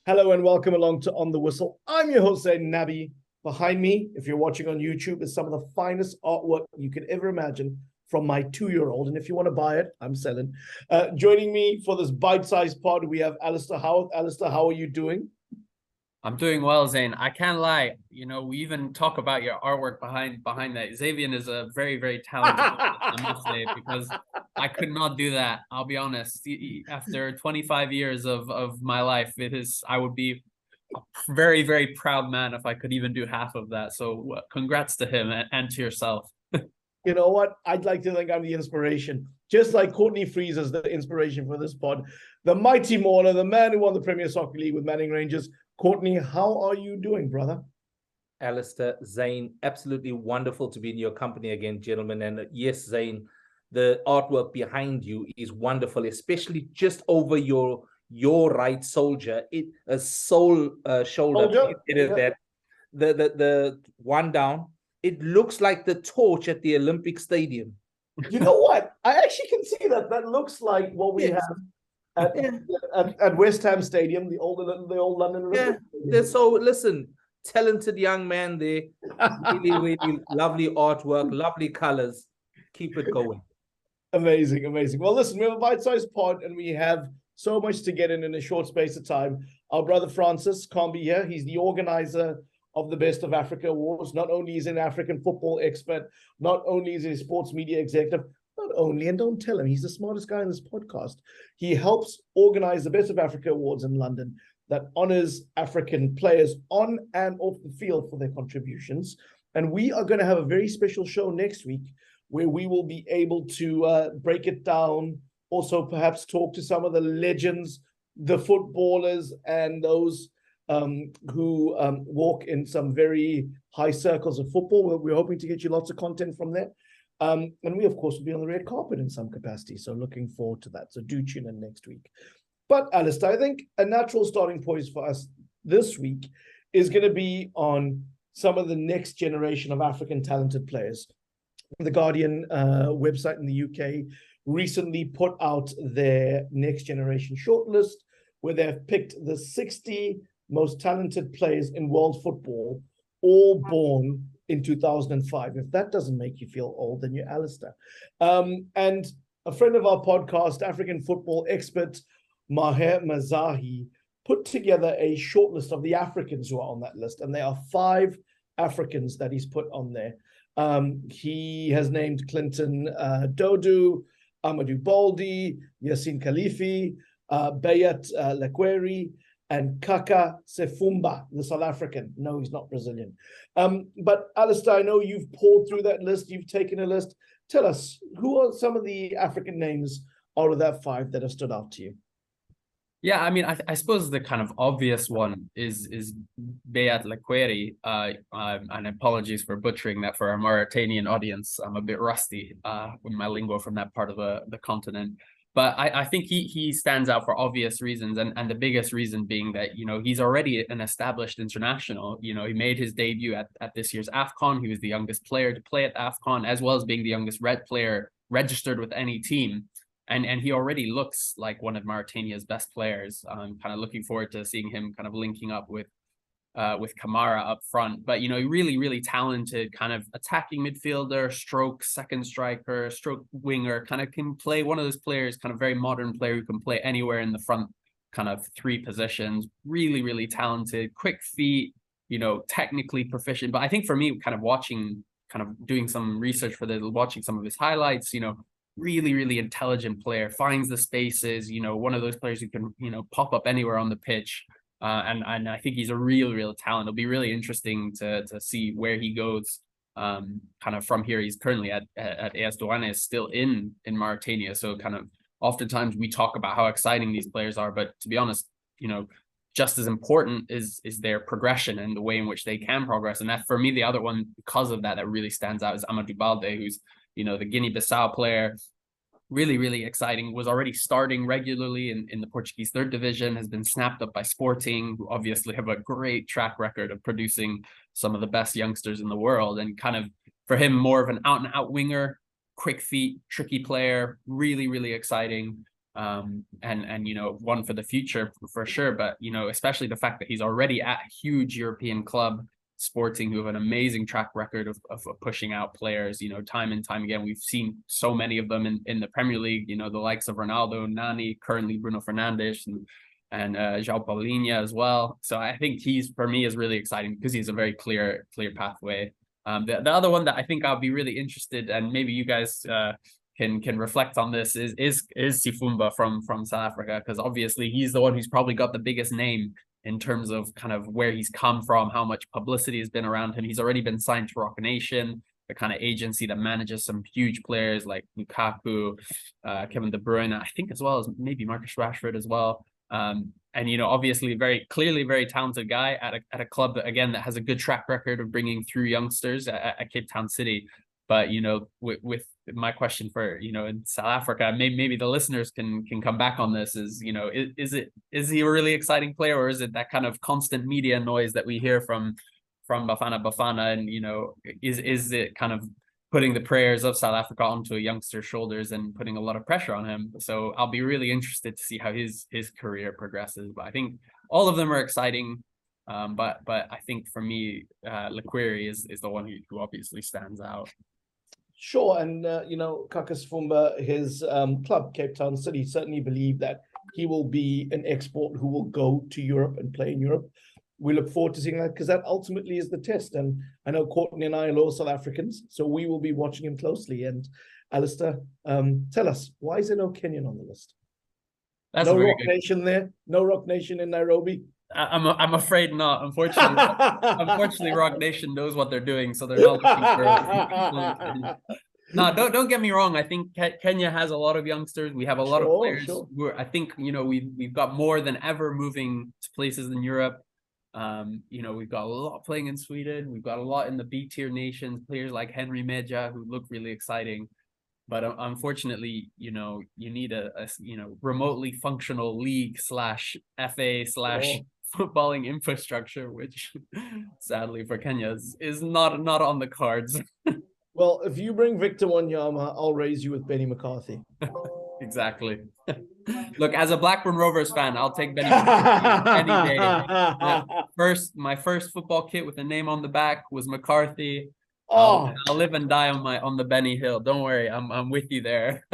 Hello and welcome along to On the Whistle. I'm your host, Zayn Nabbi. Behind me, if you're watching on YouTube, is some of the finest artwork you could ever imagine from my 2-year-old. And if you want to buy it, I'm selling. Joining me for this bite-sized pod, we have Alasdair Howrth. Alasdair, how are you doing? I'm doing well, Zayn. I can't lie. We even talk about your artwork behind that. Xavier is a very, very talented artist, I must say, because I could not do that. I'll be honest. After 25 years of my life, I would be a very, very proud man if I could even do half of that. So congrats to him and to yourself. You know what? I'd like to think I'm the inspiration. Just like Courtney Freese is the inspiration for this pod. The mighty Mauler, the man who won the Premier Soccer League with Manning Rangers. Courtney, how are you doing, brother? Alasdair, Zayn, absolutely wonderful to be in your company again, gentlemen. And yes, Zayn, the artwork behind you is wonderful, especially just over your right shoulder. Shoulder. It is that the one down. It looks like the torch at the Olympic Stadium. You know what? I actually can see that. That looks like what we have at West Ham Stadium, the old London Olympic Stadium. So listen, talented young man there. Really, really lovely artwork, lovely colors. Keep it going. Amazing, amazing. Well, listen, we have a bite-sized pod and we have so much to get in a short space of time. Our brother Francis can't be here. He's the organizer of the Best of Africa Awards. Not only is he an African football expert, not only is he a sports media executive, not only, and don't tell him, he's the smartest guy in this podcast. He helps organize the Best of Africa Awards in London that honors African players on and off the field for their contributions. And we are going to have a very special show next week where we will be able to break it down, also perhaps talk to some of the legends, the footballers, and those who walk in some very high circles of football. We're hoping to get you lots of content from there. And we, of course, will be on the red carpet in some capacity. So looking forward to that. So do tune in next week. But Alasdair, I think a natural starting point for us this week is going to be on some of the next generation of African talented players. The Guardian website in the UK recently put out their next generation shortlist where they've picked the 60 most talented players in world football, all born in 2005. If that doesn't make you feel old, then you're Alasdair. And a friend of our podcast, African football expert, Maher Mazahi, put together a shortlist of the Africans who are on that list. And there are 5 Africans that he's put on there. He has named Clinton Dodu, Amadou Baldi, Yassine Khalifi, Bayat Lekweri, and Kaka Sefumba, the South African. No, he's not Brazilian. But Alasdair, I know you've poured through that list. You've taken a list. Tell us, who are some of the African names out of that 5 that have stood out to you? Yeah, I mean, I suppose the kind of obvious one is Bayat Lekweri. And apologies for butchering that for our Mauritanian audience. I'm a bit rusty with my lingo from that part of the continent. But I think he stands out for obvious reasons, and the biggest reason being that, he's already an established international. He made his debut at this year's AFCON. He was the youngest player to play at AFCON, as well as being the youngest red player registered with any team. And he already looks like one of Mauritania's best players. I'm kind of looking forward to seeing him kind of linking up with Kamara up front. But, really, really talented kind of attacking midfielder, stroke second striker, stroke winger, kind of can play one of those players, kind of very modern player who can play anywhere in the front kind of 3 positions. Really, really talented, quick feet, technically proficient. But I think for me, kind of doing some research for this, watching some of his highlights, really, really intelligent player, finds the spaces, one of those players who can, pop up anywhere on the pitch. And I think he's a real talent. It'll be really interesting to see where he goes kind of from here. He's currently at AS Douanes, still in Mauritania. So kind of oftentimes we talk about how exciting these players are, but to be honest, just as important is their progression and the way in which they can progress. And that, for me, the other one, because of that really stands out is Amadou Balde, who's, the Guinea-Bissau player. Really, really exciting. Was already starting regularly in the Portuguese 3rd division, has been snapped up by Sporting, who obviously have a great track record of producing some of the best youngsters in the world. And kind of, for him, more of an out-and-out winger, quick feet, tricky player, really, really exciting. And one for the future for sure. But, especially the fact that he's already at a huge European club, Sporting, who have an amazing track record of pushing out players, time and time again. We've seen so many of them in the Premier League, the likes of Ronaldo, Nani, currently Bruno Fernandes, and João Paulinho as well. So I think for me, is really exciting because he's a very clear pathway. The other one that I think I'll be really interested, and maybe you guys can reflect on this, is Sifumba from South Africa, because obviously he's the one who's probably got the biggest name in terms of kind of where he's come from, how much publicity has been around him. He's already been signed to Rock Nation, the kind of agency that manages some huge players like Lukaku, Kevin De Bruyne, I think, as well as maybe Marcus Rashford as well. And obviously very talented guy at a club that, again, that has a good track record of bringing through youngsters at Cape Town City. But with my question for in South Africa, maybe the listeners can come back on this, is is he a really exciting player, or is it that kind of constant media noise that we hear from Bafana, and is it kind of putting the prayers of South Africa onto a youngster's shoulders and putting a lot of pressure on him? So I'll be really interested to see how his career progresses. But I think all of them are exciting. But I think for me, Laquiri is the one who obviously stands out. Sure, and Kaka Sifumba, his club, Cape Town City, certainly believe that he will be an export who will go to Europe and play in Europe. We look forward to seeing that, because that ultimately is the test. And I know Courtney and I are loyal South Africans, so we will be watching him closely. And Alasdair, tell us, why is there no Kenyan on the list? That's no Rock Nation there? No Rock Nation in Nairobi? I'm afraid not. Unfortunately, Rock Nation knows what they're doing, so they're not looking for. No, don't get me wrong. I think Kenya has a lot of youngsters. We have a lot of players. Sure. I think we've got more than ever moving to places in Europe. We've got a lot playing in Sweden. We've got a lot in the B-tier nations. Players like Henry Meja, who look really exciting. But unfortunately, you need a remotely functional league /FA/ footballing infrastructure, which sadly for Kenya is not on the cards. Well, if you bring Victor Wanyama, I'll raise you with Benny McCarthy. Exactly. Look, as a Blackburn Rovers fan, I'll take Benny McCarthy any day. My first football kit with a name on the back was McCarthy. I'll live and die on the Benny Hill. Don't worry, I'm with you there.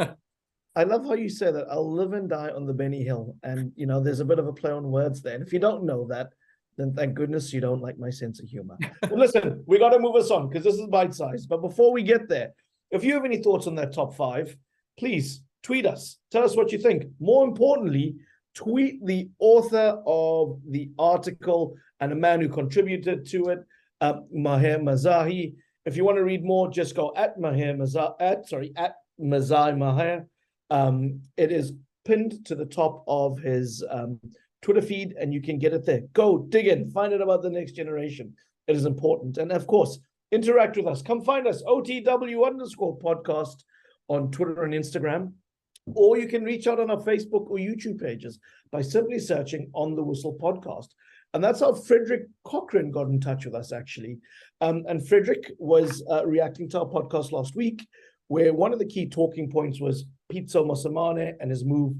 I love how you say that. I'll live and die on the Benny Hill. And, there's a bit of a play on words there. And if you don't know that, then thank goodness you don't like my sense of humor. Well, listen, we got to move us on because this is bite-sized. But before we get there, if you have any thoughts on that top 5, please tweet us. Tell us what you think. More importantly, tweet the author of the article and a man who contributed to it, Maher Mazahi. If you want to read more, just go at Mazai Maher. It is pinned to the top of his Twitter feed, and you can get it there. Go dig in, find out about the next generation. It is important. And of course, interact with us. Come find us, OTW_podcast on Twitter and Instagram. Or you can reach out on our Facebook or YouTube pages by simply searching On the Whistle Podcast. And that's how Frederick Cochran got in touch with us, actually. And Frederick was reacting to our podcast last week, where one of the key talking points was Pitso Mosimane and his move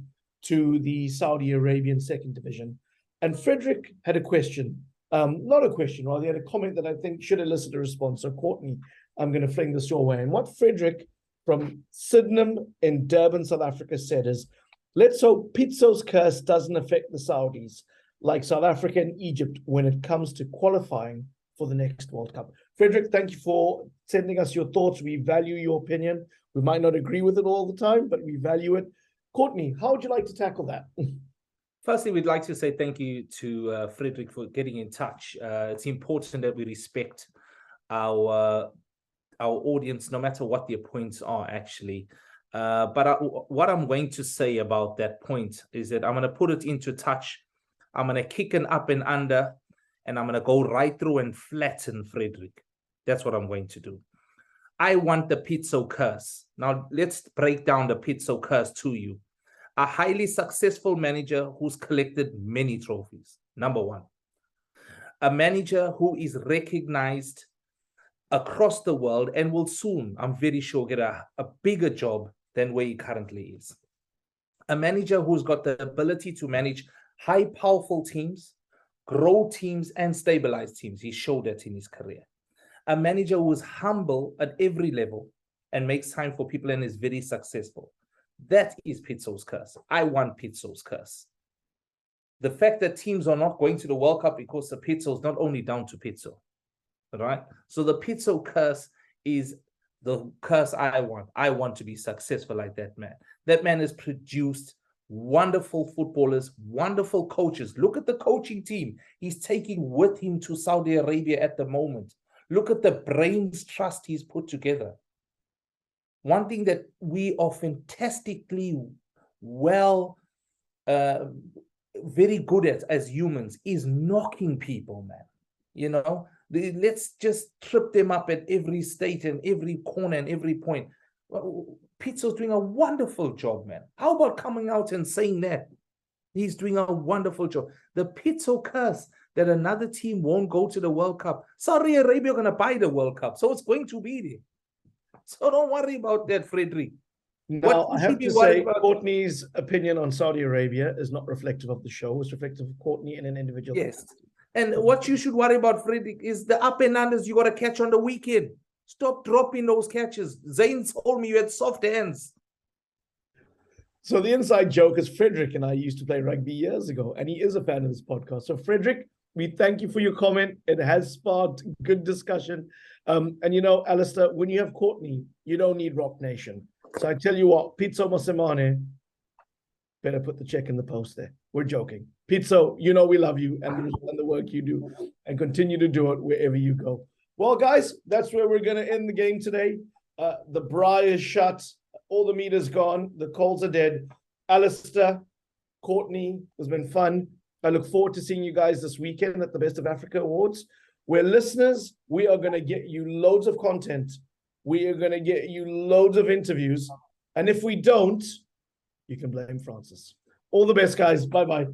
to the Saudi Arabian second division. And Frederick had a question, not a question, rather, he had a comment that I think should elicit a response. So Courtney, I'm going to fling this your way. And what Frederick from Sydenham in Durban, South Africa said is, let's hope Pitso's curse doesn't affect the Saudis like South Africa and Egypt when it comes to qualifying for the next World Cup. Frederick, thank you for sending us your thoughts. We value your opinion. We might not agree with it all the time, but we value it. Courtney, how would you like to tackle that? Firstly, we'd like to say thank you to Frederick for getting in touch. It's important that we respect our audience, no matter what their points are, actually. But what I'm going to say about that point is that I'm going to put it into touch. I'm going to kick an up and under, and I'm going to go right through and flatten Frederick. That's what I'm going to do. I want the Pitso curse. Now, let's break down the Pitso curse to you. A highly successful manager who's collected many trophies, number one. A manager who is recognized across the world and will soon, I'm very sure, get a bigger job than where he currently is. A manager who's got the ability to manage high, powerful teams, grow teams, and stabilize teams. He showed that in his career. A manager who is humble at every level and makes time for people and is very successful. That is Pitso's curse. I want Pitso's curse. The fact that teams are not going to the World Cup because the Pitso is not only down to Pitso. Right? So the Pitso curse is the curse I want. I want to be successful like that man. That man has produced wonderful footballers, wonderful coaches. Look at the coaching team he's taking with him to Saudi Arabia at the moment. Look at the brains trust he's put together. One thing that we are fantastically well, very good at as humans is knocking people, man. You know, let's just trip them up at every state and every corner and every point. Pitso's doing a wonderful job, man. How about coming out and saying that? He's doing a wonderful job. The Pitso curse that another team won't go to the World Cup. Saudi Arabia are going to buy the World Cup, so it's going to be there. So don't worry about that, Frederick. Now, I have to say, Courtney's opinion on Saudi Arabia is not reflective of the show. It's reflective of Courtney in an individual. Yes. And what you should worry about, Frederick, is the up and unders you got to catch on the weekend. Stop dropping those catches. Zayn told me you had soft hands. So the inside joke is Frederick and I used to play rugby years ago, and he is a fan of this podcast. So Frederick, we thank you for your comment. It has sparked good discussion. And you know, Alasdair, when you have Courtney, you don't need Rock Nation. So I tell you what, Pitso Mosimane, better put the check in the post there. We're joking. Pitso, you know we love you and the work you do, and continue to do it wherever you go. Well, guys, that's where we're going to end the game today. The braai is shut. All the meat is gone. The coals are dead. Alasdair, Courtney, it's been fun. I look forward to seeing you guys this weekend at the Best of Africa Awards, where listeners, we are going to get you loads of content. We are going to get you loads of interviews. And if we don't, you can blame Francis. All the best, guys. Bye-bye.